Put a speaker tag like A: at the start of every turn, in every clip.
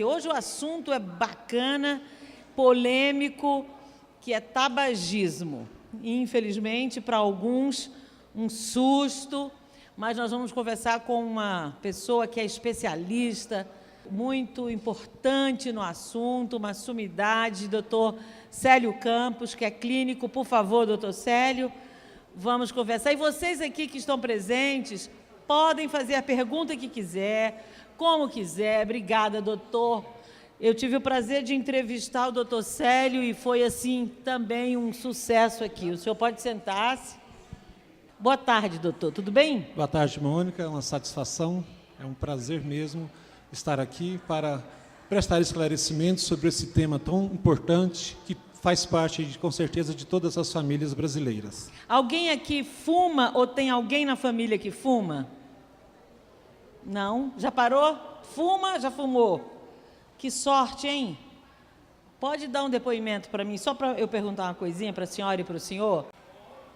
A: controversia. Hoje o assunto é bacana, polêmico, que é tabagismo. Infelizmente, para alguns, um susto, mas nós vamos conversar com uma pessoa que é especialista, muito importante no assunto, uma sumidade, doutor Célio Campos, que é clínico. Por favor, doutor Célio, vamos conversar. E vocês aqui que estão presentes podem fazer a pergunta que quiser, como quiser. Obrigada, doutor. Eu tive o prazer de entrevistar o doutor Célio e foi, assim, também um sucesso aqui. O senhor pode sentar-se. Boa tarde, doutor. Tudo bem?
B: Boa tarde, Mônica. É uma satisfação, é um prazer mesmo estar aqui para prestar esclarecimentos sobre esse tema tão importante que faz parte, com certeza, de todas as famílias brasileiras.
A: Alguém aqui fuma ou tem alguém na família que fuma? Não? Já parou? Fuma? Já fumou? Que sorte, hein? Pode dar um depoimento para mim, só para eu perguntar uma coisinha para a senhora e para o senhor?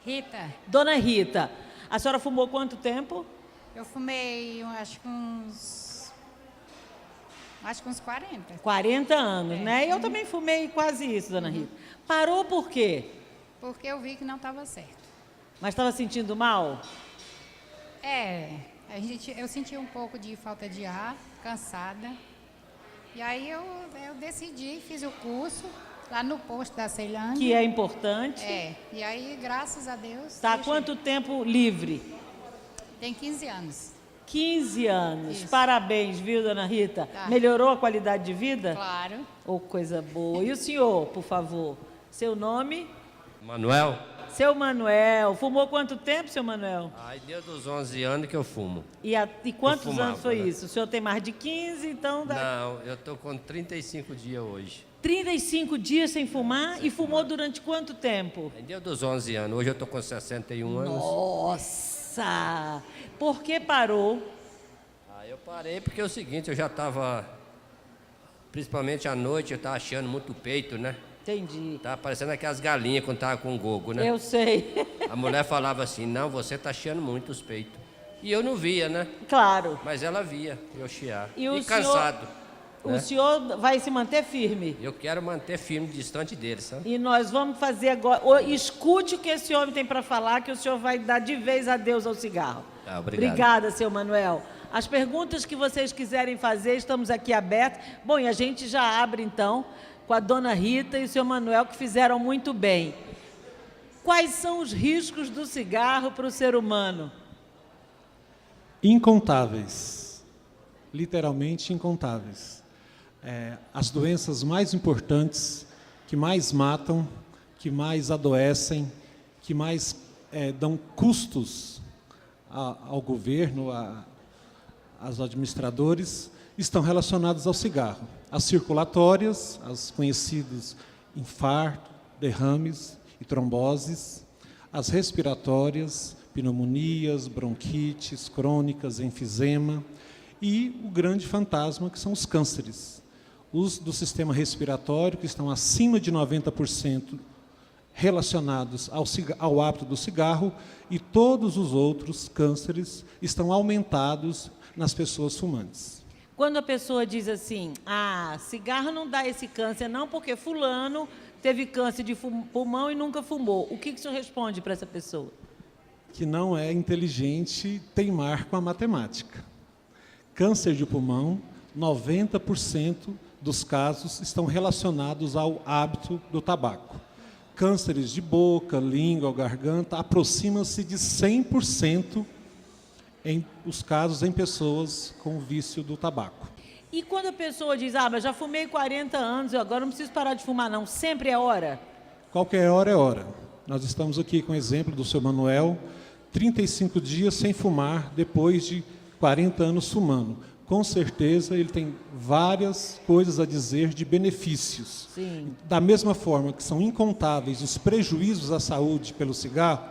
C: Rita.
A: Dona Rita, a senhora fumou quanto tempo?
C: Eu fumei, acho que uns 40.
A: 40 anos, né? Eu também fumei quase isso, dona Rita. Parou por quê?
C: Porque eu vi que não estava certo.
A: Mas estava sentindo mal?
C: Eu senti um pouco de falta de ar, cansada. E aí eu decidi, fiz o curso lá no posto da Ceilândia.
A: Que é importante.
C: E aí, graças a Deus...
A: Está há quanto tempo livre?
C: Tem 15 anos.
A: 15 anos.
C: Isso.
A: Parabéns, viu, dona Rita?
C: Tá.
A: Melhorou a qualidade de vida?
C: Claro.
A: Oh, coisa boa. E o senhor, por favor? Seu nome?
D: Manuel?
A: Seu Manuel. Fumou quanto tempo, seu Manuel?
D: Ai, desde os 11 anos que eu fumo.
A: E quantos
D: fumava,
A: anos foi
D: né?
A: isso? O senhor tem mais de 15, então...
D: Não, eu estou com 35 dias hoje.
A: 35 dias sem fumar? E fumou durante quanto tempo?
D: Desde os 11 anos. Hoje eu estou com 61 anos.
A: Nossa! Por que parou?
D: Eu parei porque é o seguinte, eu já estava... Principalmente à noite, eu estava achando muito peito, né?
A: Entendi.
D: Tava parecendo aquelas galinhas quando estava com gogo, né?
A: Eu sei.
D: A mulher falava assim, não, você está achando muito os peitos. E eu não via, né?
A: Claro.
D: Mas ela via, eu chiar.
A: E o
D: cansado.
A: O senhor vai se manter firme?
D: Eu quero manter firme distante dele, sabe?
A: E nós vamos fazer agora... Escute o que esse homem tem para falar, que o senhor vai dar de vez adeus ao cigarro.
D: Obrigado.
A: Obrigada, seu Manuel. As perguntas que vocês quiserem fazer, estamos aqui abertos. Bom, e a gente já abre, então, com a dona Rita e o seu Manuel, que fizeram muito bem. Quais são os riscos do cigarro para o ser humano?
B: Incontáveis. Literalmente incontáveis. As doenças mais importantes, que mais matam, que mais adoecem, que mais dão custos ao governo, aos administradores, estão relacionadas ao cigarro. As circulatórias, as conhecidas infarto, derrames e tromboses, as respiratórias, pneumonias, bronquites crônicas, enfisema, e o grande fantasma, que são os cânceres. Os do sistema respiratório, que estão acima de 90% relacionados ao hábito do cigarro, e todos os outros cânceres estão aumentados nas pessoas fumantes.
A: Quando a pessoa diz assim, cigarro não dá esse câncer não, porque fulano teve câncer de pulmão e nunca fumou. O que o senhor responde para essa pessoa?
B: Que não é inteligente teimar com a matemática. Câncer de pulmão, 90% dos casos estão relacionados ao hábito do tabaco. Cânceres de boca, língua, garganta, aproximam-se de 100% em os casos em pessoas com vício do tabaco.
A: E quando a pessoa diz, mas já fumei 40 anos, eu agora não preciso parar de fumar, não, sempre é hora?
B: Qualquer hora é hora. Nós estamos aqui com o exemplo do seu Manuel, 35 dias sem fumar, depois de 40 anos fumando. Com certeza ele tem várias coisas a dizer de benefícios.
A: Sim.
B: Da mesma forma que são incontáveis os prejuízos à saúde pelo cigarro,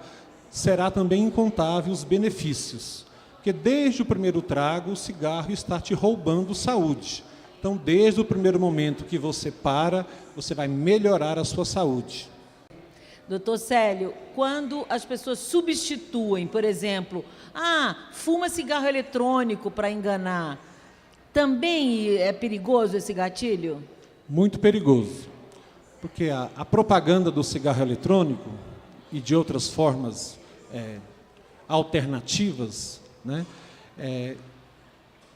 B: será também incontável os benefícios. Porque desde o primeiro trago, o cigarro está te roubando saúde. Então, desde o primeiro momento que você para, você vai melhorar a sua saúde.
A: Doutor Célio, quando as pessoas substituem, por exemplo, fuma cigarro eletrônico para enganar, Também é perigoso esse gatilho?
B: Muito perigoso, porque a propaganda do cigarro eletrônico e de outras formas alternativas, né,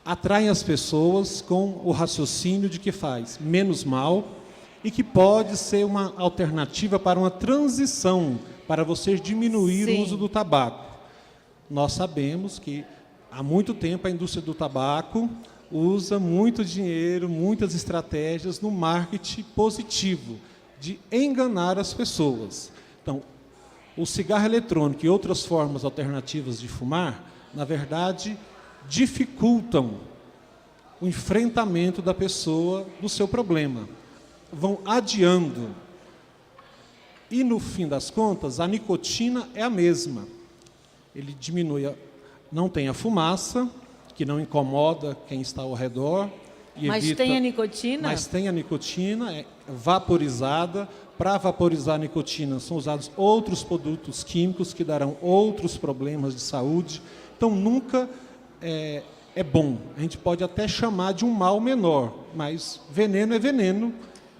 B: atraem as pessoas com o raciocínio de que faz menos mal e que pode ser uma alternativa para uma transição, para você diminuir
A: Sim.
B: o uso do tabaco. Nós sabemos que há muito tempo a indústria do tabaco usa muito dinheiro, muitas estratégias no marketing positivo, de enganar as pessoas. Então, o cigarro eletrônico e outras formas alternativas de fumar, na verdade, dificultam o enfrentamento da pessoa do seu problema. Vão adiando. E, no fim das contas, a nicotina é a mesma. Ele diminui, não tem a fumaça, que não incomoda quem está ao redor. E
A: Mas
B: evita,
A: tem a nicotina?
B: Mas tem a nicotina, é vaporizada. Para vaporizar a nicotina são usados outros produtos químicos que darão outros problemas de saúde. Então, nunca é bom. A gente pode até chamar de um mal menor, mas veneno é veneno.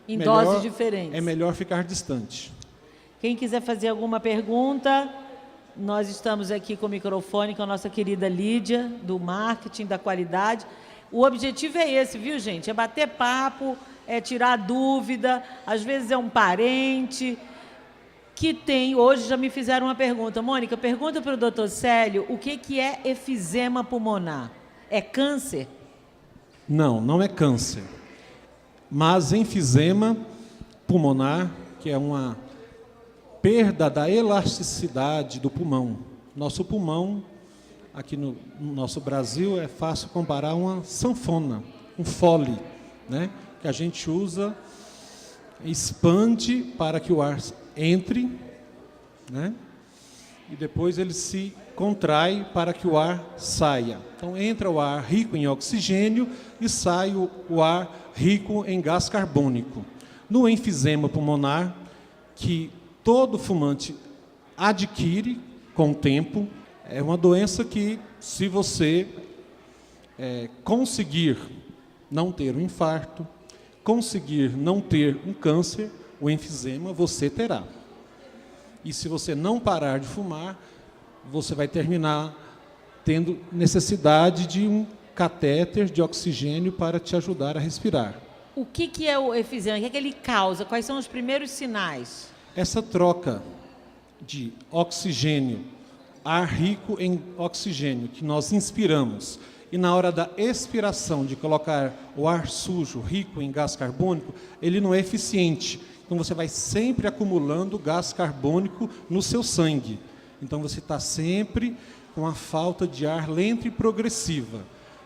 A: Em doses diferentes.
B: É melhor ficar distante.
A: Quem quiser fazer alguma pergunta, nós estamos aqui com o microfone com a nossa querida Lídia, do marketing, da qualidade. O objetivo é esse, viu, gente? É bater papo, é tirar dúvida, às vezes é um parente que tem... Hoje já me fizeram uma pergunta. Mônica, pergunta para o doutor Célio o que é efizema pulmonar. É câncer?
B: Não, não é câncer. Mas enfisema pulmonar, que é uma perda da elasticidade do pulmão. Nosso pulmão, aqui no nosso Brasil, é fácil comparar uma sanfona, um fole, né? Que a gente usa, expande para que o ar entre, né? E depois ele se contrai para que o ar saia. Então entra o ar rico em oxigênio e sai o ar rico em gás carbônico. No enfisema pulmonar, que todo fumante adquire com o tempo, é uma doença que, se você conseguir não ter um infarto, conseguir não ter um câncer, o enfisema você terá. E se você não parar de fumar, você vai terminar tendo necessidade de um catéter de oxigênio para te ajudar a respirar.
A: O que é o efizema? O que é que ele causa? Quais são os primeiros sinais?
B: Essa troca de oxigênio, ar rico em oxigênio, que nós inspiramos, e na hora da expiração, de colocar o ar sujo, rico em gás carbônico, ele não é eficiente. Então, você vai sempre acumulando gás carbônico no seu sangue. Então, você está sempre com a falta de ar lenta e progressiva.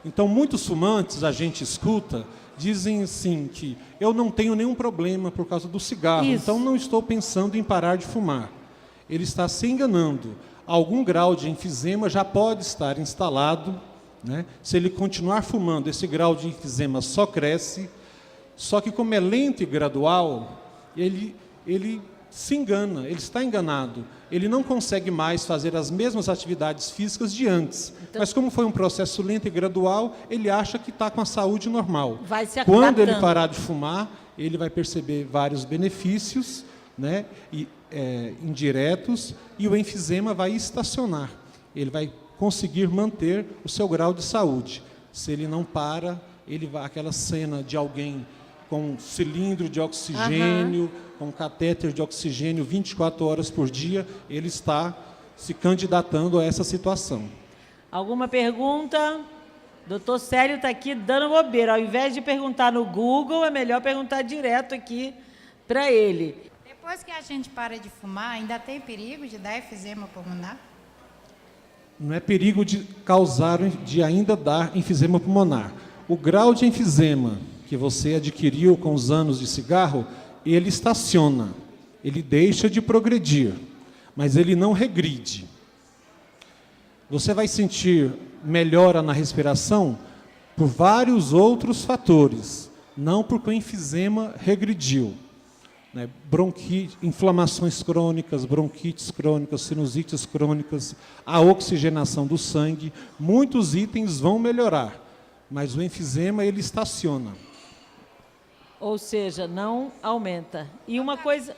B: Então, muitos fumantes, a gente escuta, dizem assim que eu não tenho nenhum problema por causa do cigarro, então não estou pensando em parar de fumar. Ele está se enganando. Algum grau de enfisema já pode estar instalado, né? Se ele continuar fumando, esse grau de enfisema só cresce, só que como é lento e gradual, ele se engana, ele está enganado. Ele não consegue mais fazer as mesmas atividades físicas de antes. Então, mas como foi um processo lento e gradual, ele acha que está com a saúde normal.
A: Vai se
B: Quando
A: adaptando.
B: ele parar de fumar, ele vai perceber vários benefícios, né, indiretos, e o enfisema vai estacionar. Ele vai conseguir manter o seu grau de saúde. Se ele não para, ele vai, aquela cena de alguém com cilindro de oxigênio, com catéter de oxigênio 24 horas por dia, ele está se candidatando a essa situação.
A: Alguma pergunta? Doutor Célio está aqui dando bobeira. Ao invés de perguntar no Google, é melhor perguntar direto aqui para ele.
C: Depois que a gente para de fumar, ainda tem perigo de dar efizema pulmonar?
B: Não é perigo de causar, de ainda dar enfisema pulmonar. O grau de enfisema que você adquiriu com os anos de cigarro, ele estaciona, ele deixa de progredir, mas ele não regride. Você vai sentir melhora na respiração por vários outros fatores, não porque o enfisema regrediu. Né? Inflamações crônicas, bronquites crônicas, sinusites crônicas, a oxigenação do sangue, muitos itens vão melhorar, mas o enfisema ele estaciona.
A: Ou seja, não aumenta. E uma coisa...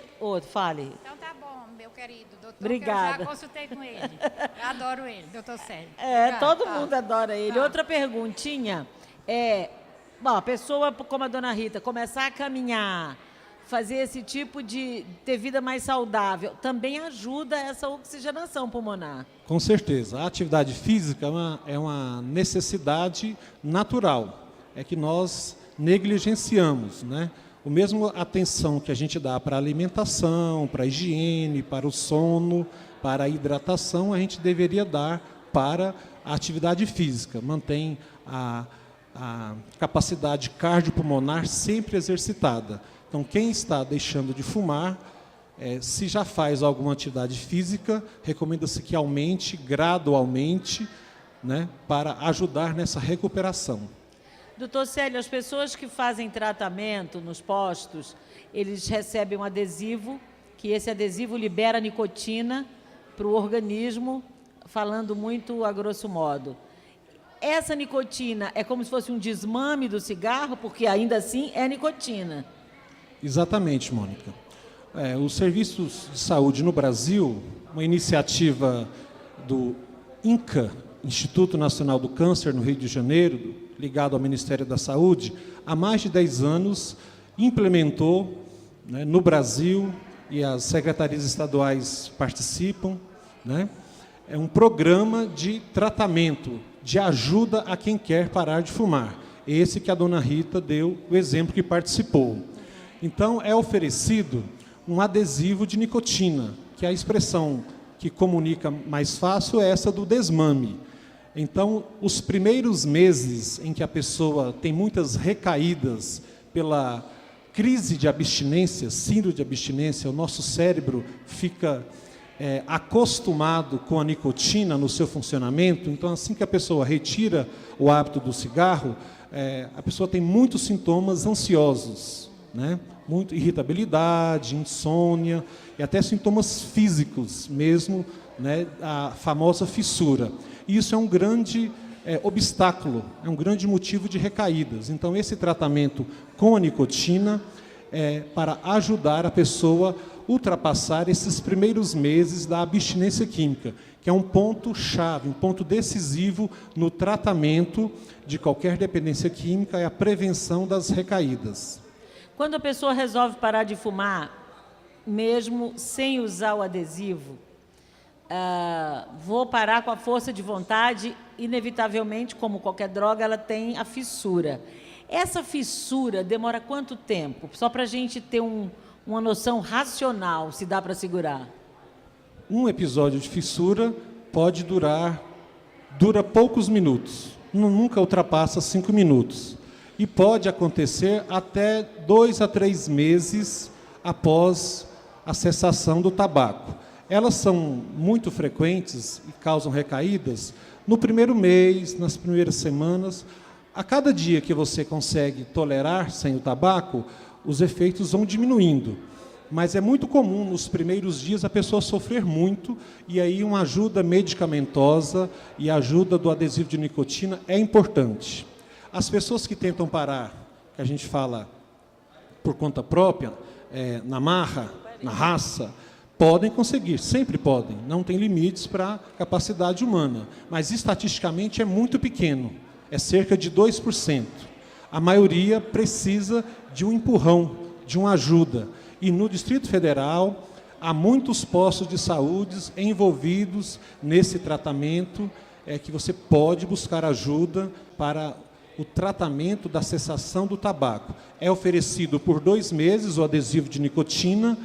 A: fale.
C: Então tá bom, meu querido doutor,
A: Obrigada.
C: que eu já consultei com ele. Eu adoro ele, doutor Célio.
A: Todo mundo adora ele. Outra perguntinha bom, a pessoa, como a dona Rita, começar a caminhar, fazer esse tipo de ter vida mais saudável, também ajuda essa oxigenação pulmonar.
B: Com certeza. A atividade física é uma necessidade natural. É que nós negligenciamos, né? O mesmo atenção que a gente dá para a alimentação, para a higiene, para o sono, para a hidratação, a gente deveria dar para a atividade física. Mantém a capacidade cardiopulmonar sempre exercitada. Então, quem está deixando de fumar, se já faz alguma atividade física, recomenda-se que aumente gradualmente, né, para ajudar nessa recuperação.
A: Doutor Célio, as pessoas que fazem tratamento nos postos, eles recebem um adesivo, que esse adesivo libera nicotina para o organismo, falando muito a grosso modo. Essa nicotina é como se fosse um desmame do cigarro, porque ainda assim é nicotina.
B: Exatamente, Mônica. Os serviços de saúde no Brasil, uma iniciativa do INCA, Instituto Nacional do Câncer, no Rio de Janeiro, ligado ao Ministério da Saúde, há mais de 10 anos, implementou, né, no Brasil, e as secretarias estaduais participam, né, é um programa de tratamento, de ajuda a quem quer parar de fumar. Esse que a dona Rita deu o exemplo que participou. Então, é oferecido um adesivo de nicotina, que a expressão que comunica mais fácil é essa do desmame. Então, os primeiros meses em que a pessoa tem muitas recaídas pela crise de abstinência, síndrome de abstinência, o nosso cérebro fica acostumado com a nicotina no seu funcionamento. Então, assim que a pessoa retira o hábito do cigarro, a pessoa tem muitos sintomas ansiosos, né? Muito irritabilidade, insônia e até sintomas físicos mesmo, né? A famosa fissura. E isso é um grande obstáculo, é um grande motivo de recaídas. Então, esse tratamento com a nicotina é para ajudar a pessoa a ultrapassar esses primeiros meses da abstinência química, que é um ponto-chave, um ponto decisivo no tratamento de qualquer dependência química, é a prevenção das recaídas.
A: Quando a pessoa resolve parar de fumar, mesmo sem usar o adesivo, vou parar com a força de vontade, inevitavelmente, como qualquer droga, ela tem a fissura. Essa fissura demora quanto tempo? Só para a gente ter uma noção racional, se dá para segurar.
B: Um episódio de fissura dura poucos minutos, nunca ultrapassa 5 minutos. E pode acontecer até 2 a 3 meses após a cessação do tabaco. Elas são muito frequentes e causam recaídas no primeiro mês, nas primeiras semanas. A cada dia que você consegue tolerar sem o tabaco, os efeitos vão diminuindo. Mas é muito comum, nos primeiros dias, a pessoa sofrer muito, e aí uma ajuda medicamentosa e a ajuda do adesivo de nicotina é importante. As pessoas que tentam parar, que a gente fala por conta própria, na marra, na raça, podem conseguir, sempre podem, não tem limites para a capacidade humana, mas estatisticamente é muito pequeno, é cerca de 2%. A maioria precisa de um empurrão, de uma ajuda. E no Distrito Federal, há muitos postos de saúde envolvidos nesse tratamento, que você pode buscar ajuda para o tratamento da cessação do tabaco. É oferecido por 2 meses o adesivo de nicotina.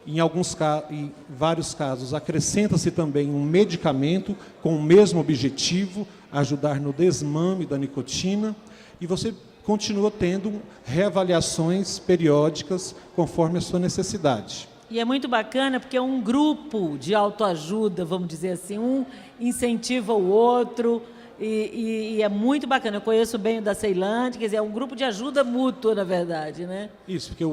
B: Em vários casos, acrescenta-se também um medicamento com o mesmo objetivo, ajudar no desmame da nicotina, e você continua tendo reavaliações periódicas conforme a sua necessidade.
A: E é muito bacana porque é um grupo de autoajuda, vamos dizer assim, um incentiva o outro, E é muito bacana. Eu conheço bem o da Ceilândia, quer dizer, é um grupo de ajuda mútua, na verdade, né?
B: Isso, porque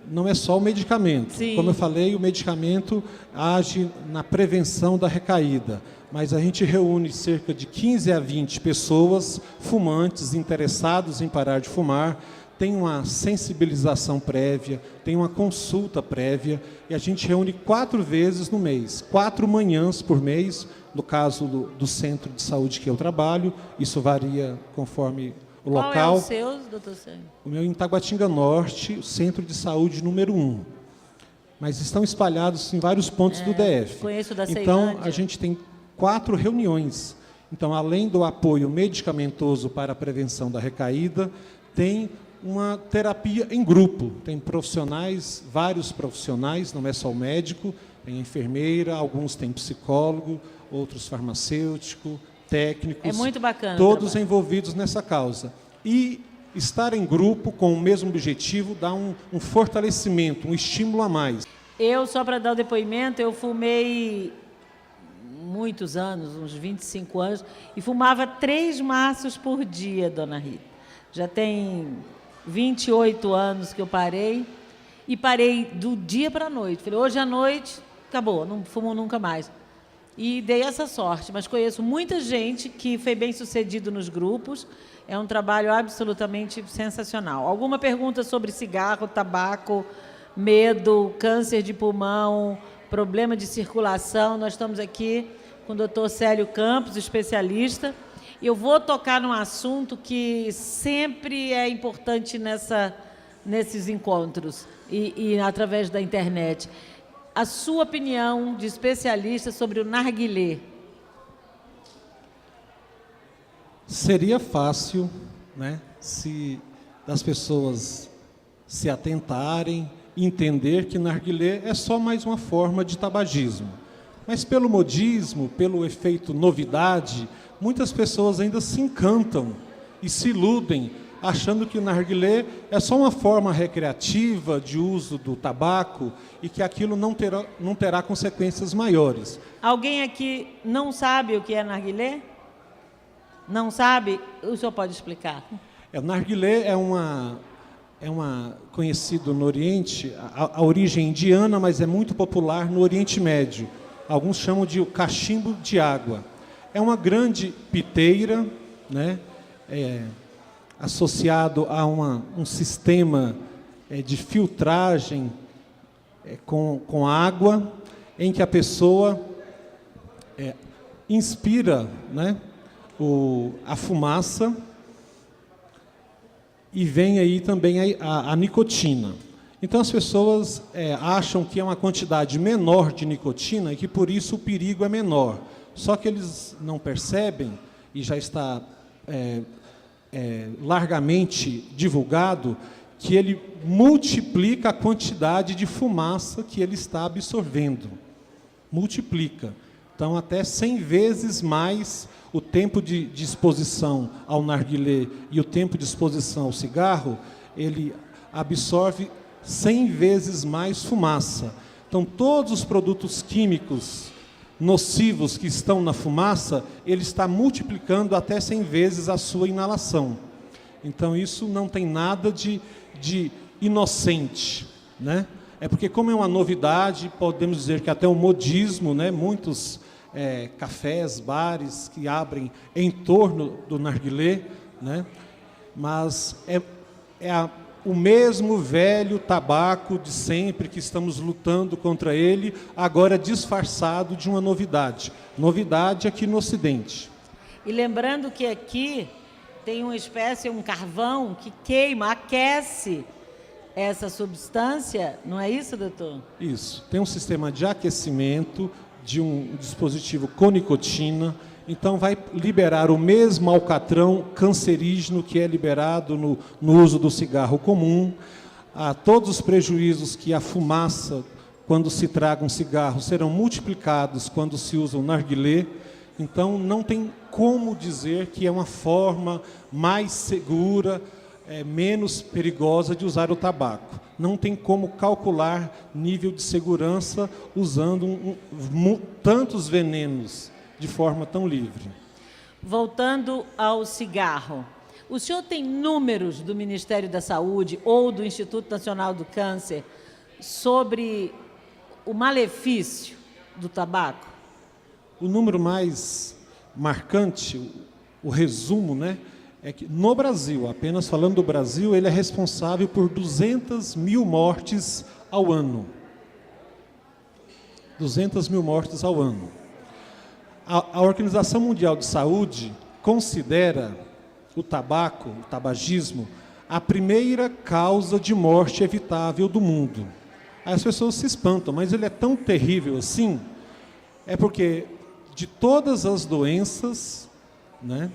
B: não é só o medicamento.
A: Sim.
B: Como eu falei, o medicamento age na prevenção da recaída, mas a gente reúne cerca de 15 a 20 pessoas, fumantes, interessados em parar de fumar, tem uma sensibilização prévia, tem uma consulta prévia, e a gente reúne 4 vezes no mês, 4 manhãs por mês, no caso do centro de saúde que eu trabalho, isso varia conforme o local.
A: Qual é o seu, doutor Sérgio?
B: O meu em Taguatinga Norte, o centro de saúde número 1. Mas estão espalhados em vários pontos do DF.
A: Conheço da
B: Então,
A: Ceilândia.
B: a gente tem 4 reuniões. Então, além do apoio medicamentoso para a prevenção da recaída, tem uma terapia em grupo. Tem profissionais, vários profissionais, não é só o médico, tem enfermeira, alguns têm psicólogo, outros farmacêutico, técnicos.
A: É muito bacana.
B: Todos envolvidos nessa causa. E estar em grupo com o mesmo objetivo dá um fortalecimento, um estímulo a mais.
A: Eu, só para dar o depoimento, eu fumei muitos anos, uns 25 anos, e fumava 3 maços por dia, dona Rita. Já tem 28 anos que eu parei, e parei do dia para a noite. Falei, hoje à noite, acabou, não fumo nunca mais. E dei essa sorte, mas conheço muita gente que foi bem sucedido nos grupos. É um trabalho absolutamente sensacional. Alguma pergunta sobre cigarro, tabaco, medo, câncer de pulmão, problema de circulação? Nós estamos aqui com o doutor Célio Campos, especialista. Eu vou tocar num assunto que sempre é importante nesses encontros e através da internet. A sua opinião de especialista sobre o narguilé?
B: Seria fácil, né, se as pessoas se atentarem, entender que narguilé é só mais uma forma de tabagismo. Mas pelo modismo, pelo efeito novidade, muitas pessoas ainda se encantam e se iludem, achando que o narguilé é só uma forma recreativa de uso do tabaco e que aquilo não terá consequências maiores.
A: Alguém aqui não sabe o que é narguilé? Não sabe? O senhor pode explicar?
B: O narguilé é conhecido no Oriente, a origem indiana, mas é muito popular no Oriente Médio. Alguns chamam de cachimbo de água. É uma grande piteira, né? Associado a um sistema de filtragem com água, em que a pessoa inspira, né, a fumaça, e vem aí também a nicotina. Então as pessoas acham que é uma quantidade menor de nicotina e que por isso o perigo é menor. Só que eles não percebem, e já está largamente divulgado, que ele multiplica a quantidade de fumaça que ele está absorvendo. Multiplica. Então, até 100 vezes mais o tempo de exposição ao narguilé e o tempo de exposição ao cigarro, ele absorve 100 vezes mais fumaça. Então, todos os produtos químicos nocivos que estão na fumaça, ele está multiplicando até 100 vezes a sua inalação. Então, isso não tem nada de inocente, né? É porque, como é uma novidade, podemos dizer que até o modismo, né? Muitos cafés, bares que abrem em torno do narguilé, né? Mas o mesmo velho tabaco de sempre, que estamos lutando contra ele, agora disfarçado de uma novidade. Novidade aqui no Ocidente.
A: E lembrando que aqui tem uma espécie, um carvão que queima, aquece essa substância, não é isso, doutor? Isso.
B: Tem um sistema de aquecimento de um dispositivo com nicotina. Então, vai liberar o mesmo alcatrão cancerígeno que é liberado no uso do cigarro comum. Todos os prejuízos que a fumaça, quando se traga um cigarro, serão multiplicados quando se usa o narguilé. Então, não tem como dizer que é uma forma mais segura, menos perigosa de usar o tabaco. Não tem como calcular nível de segurança usando tantos venenos de forma tão livre.
A: Voltando ao cigarro, o senhor tem números do Ministério da Saúde ou do Instituto Nacional do Câncer sobre o malefício do tabaco?
B: O número mais marcante, o resumo, né, é que no Brasil, apenas falando do Brasil, ele é responsável por 200 mil mortes ao ano. 200 mil mortes ao ano. A Organização Mundial de Saúde considera o tabaco, o tabagismo, a primeira causa de morte evitável do mundo. Aí as pessoas se espantam, mas ele é tão terrível assim? É porque de todas as doenças, né,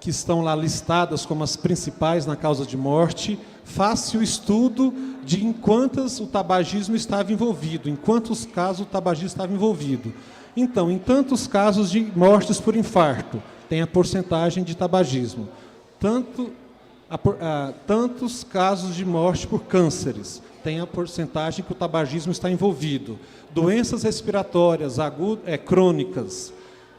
B: que estão lá listadas como as principais na causa de morte, faz-se o estudo de em quantas o tabagismo estava envolvido, em quantos casos o tabagismo estava envolvido. Então, em tantos casos de mortes por infarto, tem a porcentagem de tabagismo. Tantos casos de morte por cânceres, tem a porcentagem que o tabagismo está envolvido. Doenças respiratórias crônicas,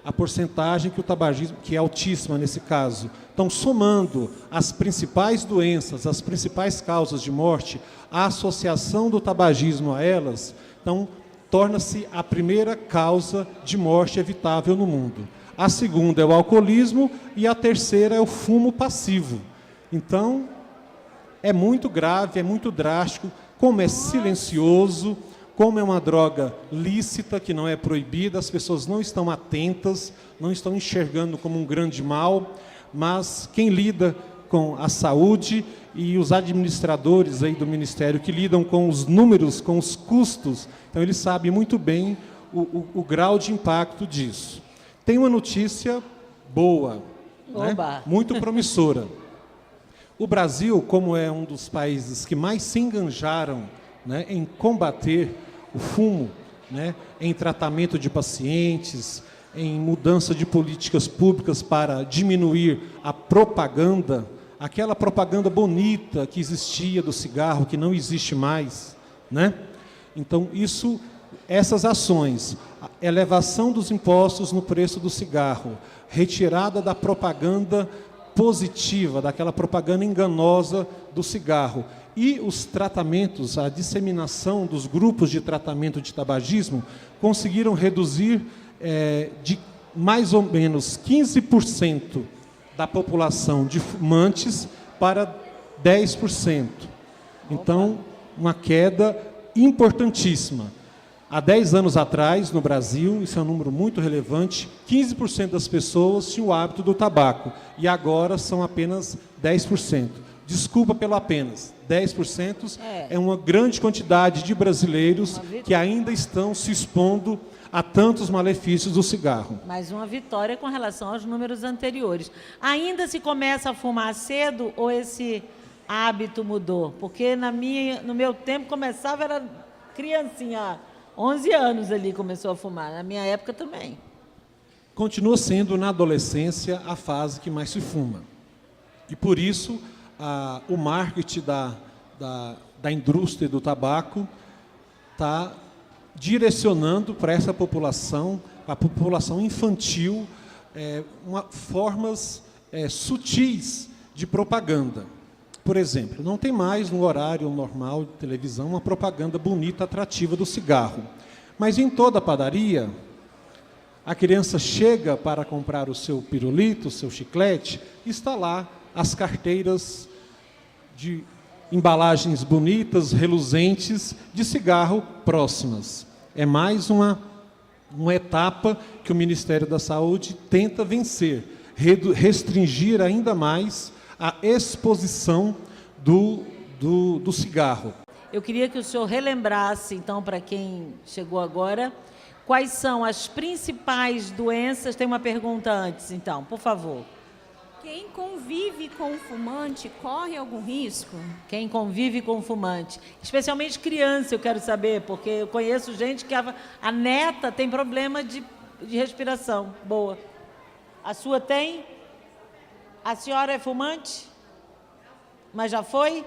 B: a porcentagem que o tabagismo, que é altíssima nesse caso. Então, somando as principais doenças, as principais causas de morte, a associação do tabagismo a elas, então, torna-se a primeira causa de morte evitável no mundo. A segunda é o alcoolismo e a terceira é o fumo passivo. Então, é muito grave, é muito drástico, como é silencioso, como é uma droga lícita, que não é proibida, as pessoas não estão atentas, não estão enxergando como um grande mal, mas quem lida com a saúde e os administradores aí do Ministério que lidam com os números, com os custos, então eles sabem muito bem o grau de impacto disso. Tem uma notícia boa, né? Muito promissora. O Brasil, como é um dos países que mais se enganjaram, né, em combater o fumo, né, em tratamento de pacientes, em mudança de políticas públicas para diminuir a propaganda, aquela propaganda bonita que existia do cigarro, que não existe mais, né? Então, essas ações, a elevação dos impostos no preço do cigarro, retirada da propaganda positiva, daquela propaganda enganosa do cigarro, e os tratamentos, a disseminação dos grupos de tratamento de tabagismo, conseguiram reduzir de mais ou menos 15% da população de fumantes para 10%. Então, uma queda importantíssima. Há 10 anos atrás, no Brasil, isso é um número muito relevante, 15% das pessoas tinham o hábito do tabaco, e agora são apenas 10%. Desculpa pelo apenas, 10% é uma grande quantidade de brasileiros que ainda estão se expondo a tantos malefícios do cigarro.
A: Mais uma vitória com relação aos números anteriores. Ainda se começa a fumar cedo ou esse hábito mudou? Porque no meu tempo começava, era criancinha, 11 anos ali começou a fumar, na minha época também.
B: Continua sendo, na adolescência, a fase que mais se fuma. E, por isso, o marketing da indústria do tabaco está direcionando para essa população, a população infantil, formas sutis de propaganda. Por exemplo, não tem mais no horário normal de televisão uma propaganda bonita, atrativa do cigarro. Mas em toda padaria, a criança chega para comprar o seu pirulito, o seu chiclete, e está lá as carteiras de embalagens bonitas, reluzentes, de cigarro próximas. É mais uma etapa que o Ministério da Saúde tenta vencer, restringir ainda mais a exposição do cigarro.
A: Eu queria que o senhor relembrasse, então, para quem chegou agora, quais são as principais doenças. Tem uma pergunta antes, então, por favor.
E: Quem convive com o fumante corre algum risco?
A: Quem convive com o fumante, especialmente criança, eu quero saber, porque eu conheço gente que a neta tem problema de respiração. Boa. A sua tem? A senhora é fumante? Mas já foi?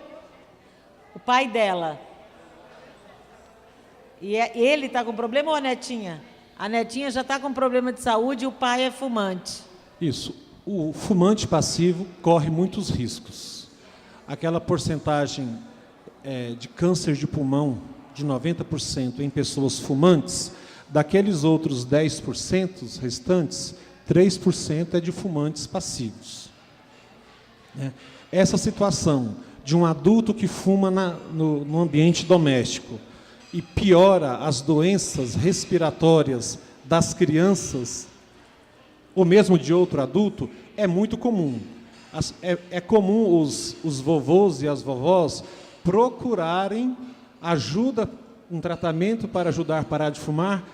A: O pai dela. E ele está com problema ou a netinha? A netinha já está com problema de saúde e o pai é fumante.
B: Isso. O fumante passivo corre muitos riscos. Aquela porcentagem de câncer de pulmão de 90% em pessoas fumantes, daqueles outros 10% restantes, 3% é de fumantes passivos. Essa situação de um adulto que fuma no ambiente doméstico e piora as doenças respiratórias das crianças, ou mesmo de outro adulto, é muito comum. É comum os vovôs e as vovós procurarem ajuda, um tratamento para ajudar a parar de fumar,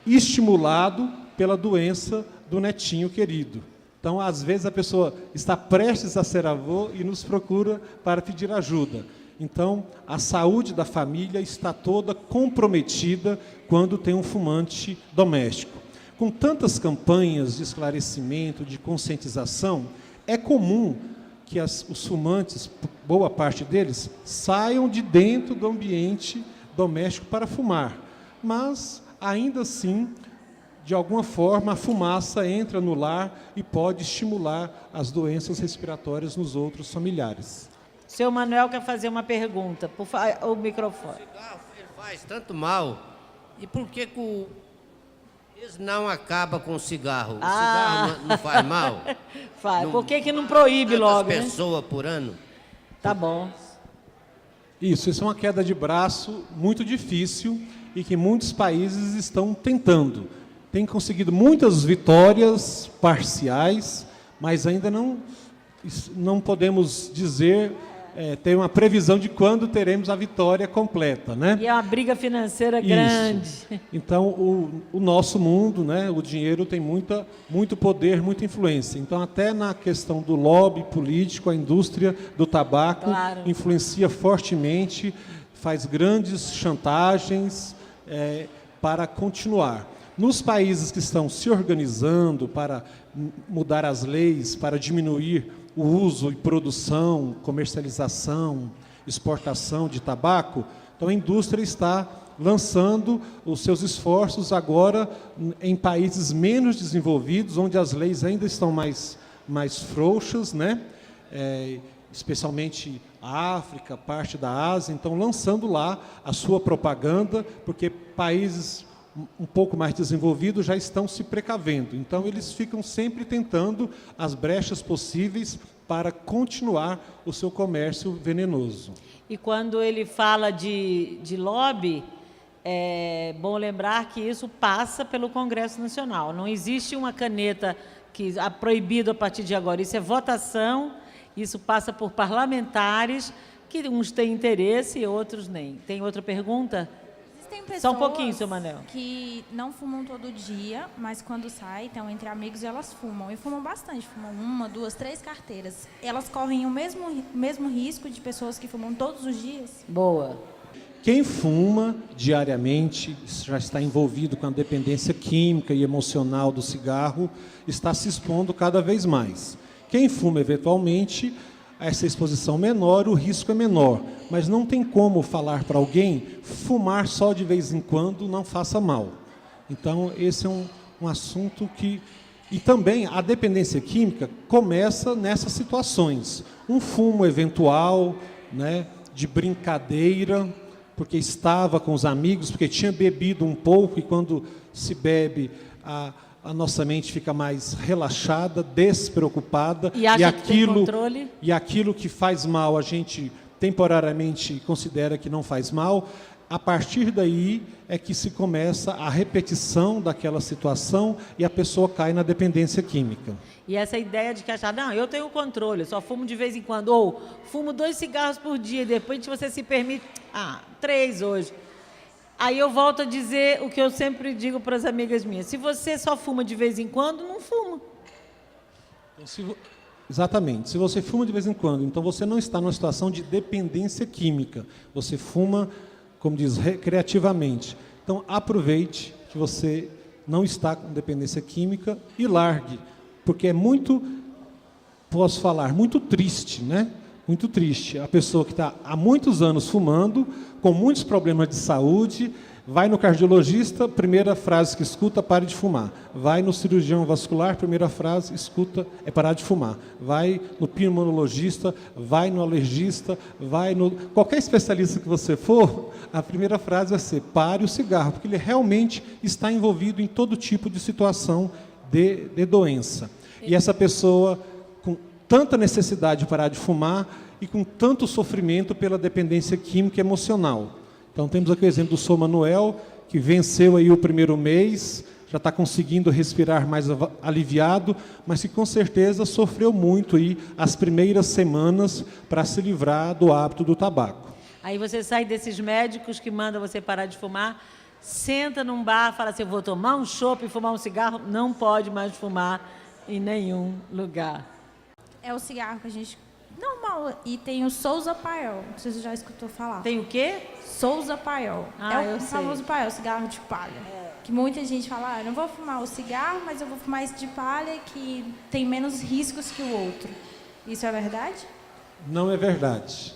B: estimulado pela doença do netinho querido. Então, às vezes, a pessoa está prestes a ser avô e nos procura para pedir ajuda. Então, a saúde da família está toda comprometida quando tem um fumante doméstico. Com tantas campanhas de esclarecimento, de conscientização, é comum que os fumantes, boa parte deles, saiam de dentro do ambiente doméstico para fumar. Mas, ainda assim, de alguma forma, a fumaça entra no lar e pode estimular as doenças respiratórias nos outros familiares.
A: Seu Manuel quer fazer uma pergunta. O microfone.
D: O cigarro ele faz tanto mal. E por que eles não acabam com o cigarro? O cigarro não faz mal?
A: Faz. Por que não proíbe logo, né?
D: Pessoas por ano?
A: Tá bom.
B: Isso é uma queda de braço muito difícil e que muitos países estão tentando. Tem conseguido muitas vitórias parciais, mas ainda não podemos dizer, ter uma previsão de quando teremos a vitória completa, né?
A: E é uma briga financeira grande.
B: Então, o nosso mundo, né, o dinheiro tem muito poder, muita influência. Então, até na questão do lobby político, a indústria do tabaco influencia fortemente, faz grandes chantagens para continuar. Nos países que estão se organizando para mudar as leis, para diminuir o uso e produção, comercialização, exportação de tabaco, então a indústria está lançando os seus esforços agora em países menos desenvolvidos, onde as leis ainda estão mais frouxas, né? Especialmente a África, parte da Ásia, então lançando lá a sua propaganda, porque países um pouco mais desenvolvidos já estão se precavendo. Então, eles ficam sempre tentando as brechas possíveis para continuar o seu comércio venenoso.
A: E quando ele fala de lobby, é bom lembrar que isso passa pelo Congresso Nacional. Não existe uma caneta que é proibido a partir de agora. Isso é votação, isso passa por parlamentares, que uns têm interesse e outros nem. Tem outra pergunta?
E: Tem pessoas
A: só um pouquinho, seu Manel,
E: que não fumam todo dia, mas quando saem, então entre amigos elas fumam. E fumam bastante, fumam 1, 2, 3 carteiras. Elas correm o mesmo risco de pessoas que fumam todos os dias?
A: Boa.
B: Quem fuma diariamente, já está envolvido com a dependência química e emocional do cigarro, está se expondo cada vez mais. Quem fuma eventualmente, essa exposição menor, o risco é menor, mas não tem como falar para alguém fumar só de vez em quando não faça mal. Então, esse é um assunto que... E também a dependência química começa nessas situações. Um fumo eventual, né, de brincadeira, porque estava com os amigos, porque tinha bebido um pouco, e quando se bebe, a nossa mente fica mais relaxada, despreocupada, e aquilo que faz mal a gente temporariamente considera que não faz mal. A partir daí é que se começa a repetição daquela situação e a pessoa cai na dependência química.
A: E essa ideia de que achar, não, eu tenho controle, só fumo de vez em quando, ou fumo 2 cigarros por dia, depois você se permite, 3 hoje. Aí eu volto a dizer o que eu sempre digo para as amigas minhas, se você só fuma de vez em quando, não fuma.
B: Exatamente, se você fuma de vez em quando, então você não está numa situação de dependência química, você fuma, como diz, recreativamente. Então aproveite que você não está com dependência química e largue, porque é muito, posso falar, muito triste, né? Muito triste. A pessoa que está há muitos anos fumando, com muitos problemas de saúde, Vai no cardiologista, primeira frase que escuta, pare de fumar. Vai no cirurgião vascular, primeira frase, escuta, é parar de fumar. Vai no pulmonologista, vai no alergista, vai no... Qualquer especialista que você for, a primeira frase vai ser, pare o cigarro, porque ele realmente está envolvido em todo tipo de situação de doença. E essa pessoa, com tanta necessidade de parar de fumar e com tanto sofrimento pela dependência química e emocional. Então, temos aqui o exemplo do Sr. Manuel, que venceu aí o primeiro mês, já está conseguindo respirar mais aliviado, mas que com certeza sofreu muito aí as primeiras semanas para se livrar do hábito do tabaco.
A: Aí você sai desses médicos que mandam você parar de fumar, senta num bar, fala assim, eu vou tomar um chopp e fumar um cigarro, não pode mais fumar em nenhum lugar.
E: É o cigarro que a gente... Normal. E tem o Souza Paiol. Não sei se você já escutou falar.
A: Tem o quê?
E: Souza Paiol. É
A: eu
E: o
A: sei.
E: famoso paiol, cigarro de palha. Que muita gente fala, eu não vou fumar o cigarro, mas eu vou fumar esse de palha que tem menos riscos que o outro. Isso é verdade?
B: Não é verdade.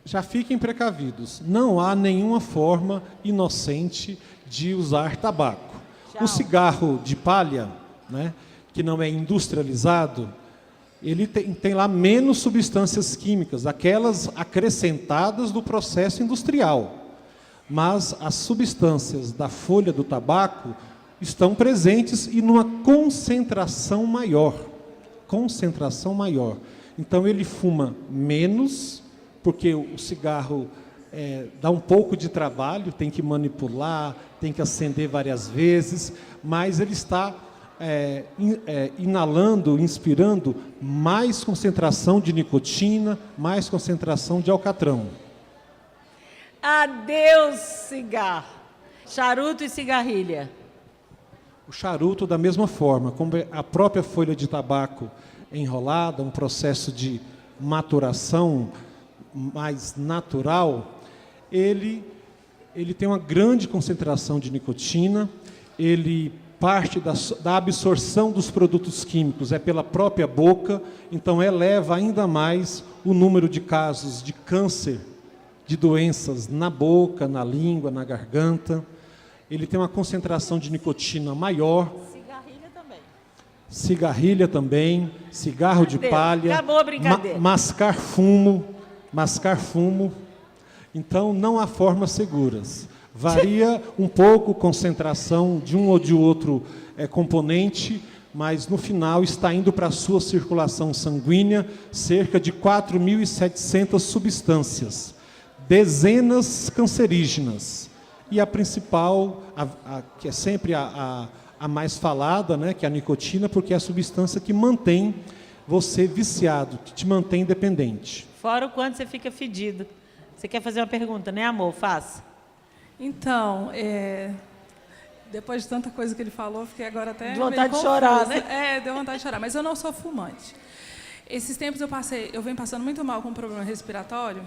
B: Já fiquem precavidos. Não há nenhuma forma inocente de usar tabaco.
A: Tchau.
B: O cigarro de palha, né, que não é industrializado, ele tem lá menos substâncias químicas, aquelas acrescentadas do processo industrial. Mas as substâncias da folha do tabaco estão presentes e numa concentração maior. Concentração maior. Então ele fuma menos, porque o cigarro dá um pouco de trabalho, tem que manipular, tem que acender várias vezes, mas ele está inalando, inspirando mais concentração de nicotina, mais concentração de alcatrão.
A: Adeus, cigarro. Charuto e cigarrilha.
B: O charuto, da mesma forma, como a própria folha de tabaco é enrolada, um processo de maturação mais natural, ele tem uma grande concentração de nicotina, ele parte da absorção dos produtos químicos é pela própria boca, então eleva ainda mais o número de casos de câncer, de doenças na boca, na língua, na garganta. Ele tem uma concentração de nicotina maior.
A: Cigarrilha também.
B: Cigarrilha também, cigarro de palha.
A: Acabou a brincadeira.
B: Mascar fumo. Então, não há formas seguras. Varia um pouco a concentração de um ou de outro componente, mas no final está indo para a sua circulação sanguínea cerca de 4.700 substâncias, dezenas cancerígenas. E a principal, que é sempre a mais falada, né, que é a nicotina, porque é a substância que mantém você viciado, que te mantém dependente.
A: Fora o quanto você fica fedido. Você quer fazer uma pergunta, né, amor? Faça.
F: Então, depois de tanta coisa que ele falou, fiquei agora até
A: de vontade
F: meio
A: de chorar,
F: confusa.
A: né?
F: Deu vontade de chorar, mas eu não sou fumante. Esses tempos eu venho passando muito mal com um problema respiratório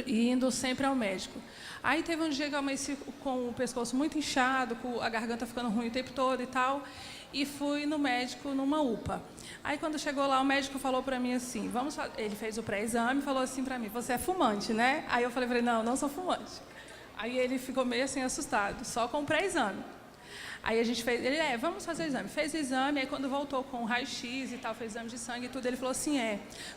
F: e indo sempre ao médico. Aí teve um dia que eu amanheci com o pescoço muito inchado, com a garganta ficando ruim o tempo todo e tal, e fui no médico numa UPA. Aí quando chegou lá, o médico falou para mim assim, ele fez o pré-exame e falou assim para mim, você é fumante, né? Aí eu falei para ele, não sou fumante. Aí ele ficou meio assim assustado, só com o pré-exame. Aí a gente fez, vamos fazer o exame. Fez o exame, aí quando voltou com o raio-x e tal, fez exame de sangue e tudo, ele falou assim,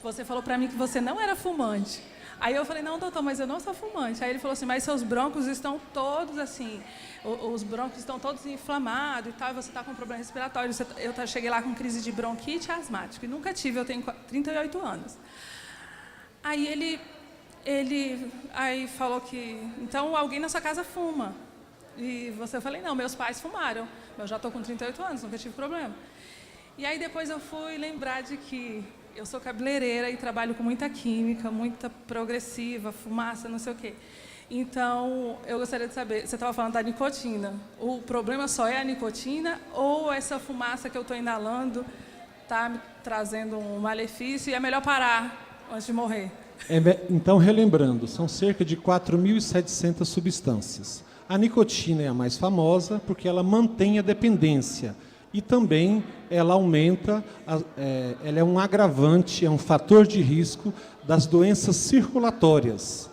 F: você falou para mim que você não era fumante. Aí eu falei, não, doutor, mas eu não sou fumante. Aí ele falou assim, mas seus brônquios estão todos assim, os brônquios estão todos inflamados e tal, e você está com problema respiratório. Eu cheguei lá com crise de bronquite asmática, e nunca tive, eu tenho 38 anos. Aí ele falou que, então, alguém na sua casa fuma. E eu falei, não, meus pais fumaram. Eu já estou com 38 anos, nunca tive problema. E aí depois eu fui lembrar de que eu sou cabeleireira e trabalho com muita química, muita progressiva, fumaça, não sei o quê. Então, eu gostaria de saber, você estava falando da nicotina. O problema só é a nicotina ou essa fumaça que eu estou inalando está me trazendo um malefício e é melhor parar antes de morrer?
B: Então, relembrando, são cerca de 4.700 substâncias. A nicotina é a mais famosa porque ela mantém a dependência e também ela aumenta, ela é um agravante, é um fator de risco das doenças circulatórias,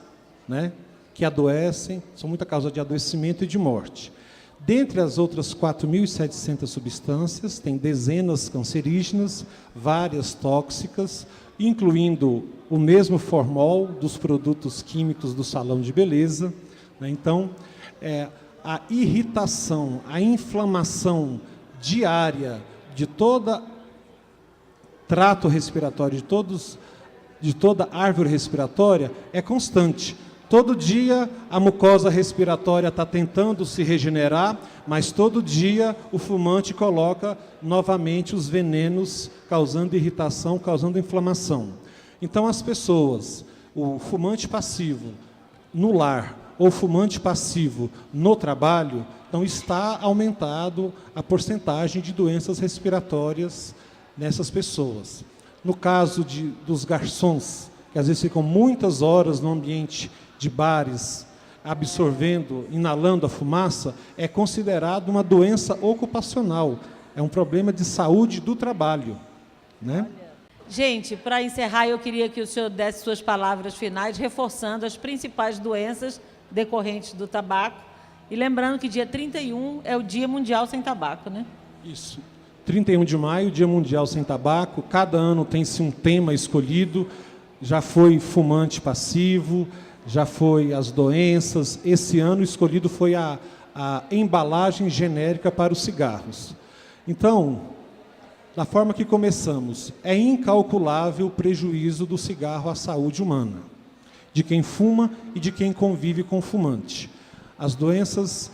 B: né? que adoecem, são muita causa de adoecimento e de morte. Dentre as outras 4.700 substâncias, tem dezenas cancerígenas, várias tóxicas, incluindo o mesmo formol dos produtos químicos do salão de beleza, né? Então, a irritação, a inflamação diária de todo trato respiratório, de toda árvore respiratória, é constante. Todo dia a mucosa respiratória está tentando se regenerar, mas todo dia o fumante coloca novamente os venenos, causando irritação, causando inflamação. Então as pessoas, o fumante passivo no lar ou fumante passivo no trabalho, então está aumentado a porcentagem de doenças respiratórias nessas pessoas. No caso dos garçons, que às vezes ficam muitas horas no ambiente de bares, absorvendo, inalando a fumaça, é considerado uma doença ocupacional. É um problema de saúde do trabalho, né?
A: Gente, para encerrar, eu queria que o senhor desse suas palavras finais, reforçando as principais doenças decorrentes do tabaco. E lembrando que dia 31 é o Dia Mundial Sem Tabaco, né?
B: Isso. 31 de maio, Dia Mundial Sem Tabaco. Cada ano tem-se um tema escolhido. Já foi fumante passivo, já foi as doenças. Esse ano escolhido foi a embalagem genérica para os cigarros. Então, da forma que começamos, é incalculável o prejuízo do cigarro à saúde humana, de quem fuma e de quem convive com o fumante. As doenças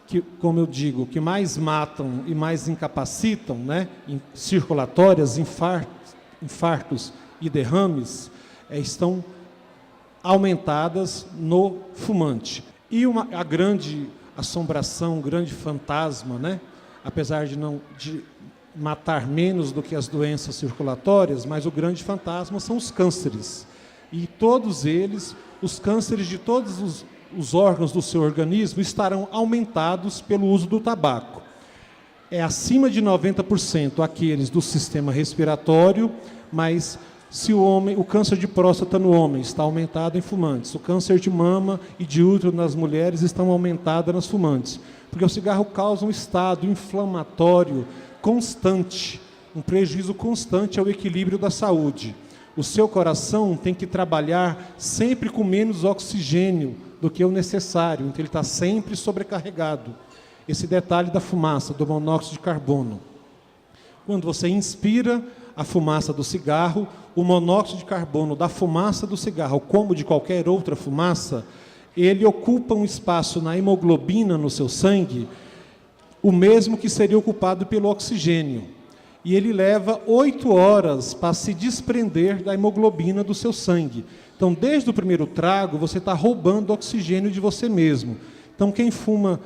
B: que, como eu digo, que mais matam e mais incapacitam, né, circulatórias, infartos e derrames, estão aumentadas no fumante. E a grande assombração, o grande fantasma, né, apesar de matar menos do que as doenças circulatórias, mas o grande fantasma são os cânceres. E todos eles, os cânceres de todos os órgãos do seu organismo estarão aumentados pelo uso do tabaco. É acima de 90% aqueles do sistema respiratório, mas se o câncer de próstata no homem está aumentado em fumantes, o câncer de mama e de útero nas mulheres estão aumentados nas fumantes, porque o cigarro causa um estado inflamatório constante, um prejuízo constante ao equilíbrio da saúde. O seu coração tem que trabalhar sempre com menos oxigênio do que o necessário, então ele está sempre sobrecarregado. Esse detalhe da fumaça, do monóxido de carbono. Quando você inspira a fumaça do cigarro, o monóxido de carbono da fumaça do cigarro, como de qualquer outra fumaça, ele ocupa um espaço na hemoglobina no seu sangue, o mesmo que seria ocupado pelo oxigênio. E ele leva 8 horas para se desprender da hemoglobina do seu sangue. Então, desde o primeiro trago, você está roubando oxigênio de você mesmo. Então, quem fuma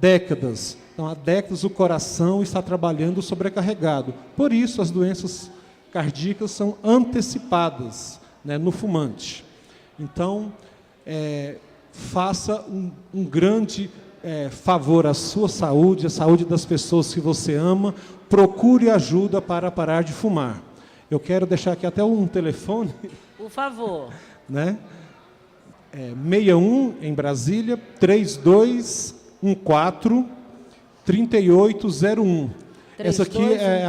B: décadas, então, há décadas o coração está trabalhando sobrecarregado. Por isso, as doenças cardíacas são antecipadas, né, no fumante. Então, faça um grande favor à sua saúde, à saúde das pessoas que você ama, procure ajuda para parar de fumar. Eu quero deixar aqui até um telefone.
A: Por favor.
B: Né? 61 em Brasília, 3214-3801. Essa aqui é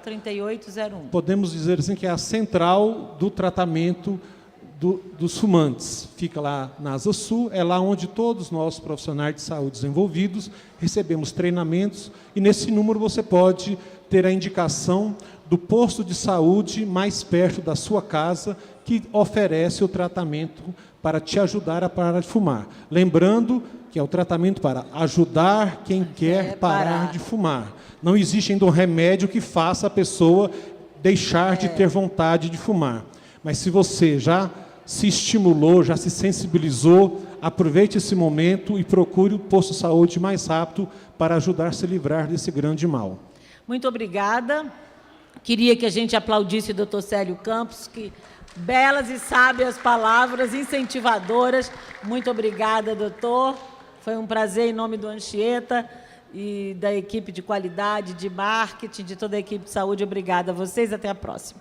A: 3801.
B: Podemos dizer assim que é a central do tratamento dos fumantes. Fica lá na Asa Sul, é lá onde todos nós, profissionais de saúde envolvidos, recebemos treinamentos, e nesse número você pode ter a indicação do posto de saúde mais perto da sua casa, que oferece o tratamento para te ajudar a parar de fumar. Lembrando que é o tratamento para ajudar quem quer parar de fumar. Não existe ainda um remédio que faça a pessoa deixar de ter vontade de fumar. Mas se você já se estimulou, já se sensibilizou, aproveite esse momento e procure o posto de saúde mais rápido para ajudar a se livrar desse grande mal.
A: Muito obrigada. Queria que a gente aplaudisse o Dr. Célio Campos, que belas e sábias palavras incentivadoras. Muito obrigada, doutor. Foi um prazer em nome do Anchieta e da equipe de qualidade, de marketing, de toda a equipe de saúde. Obrigada a vocês. Até a próxima.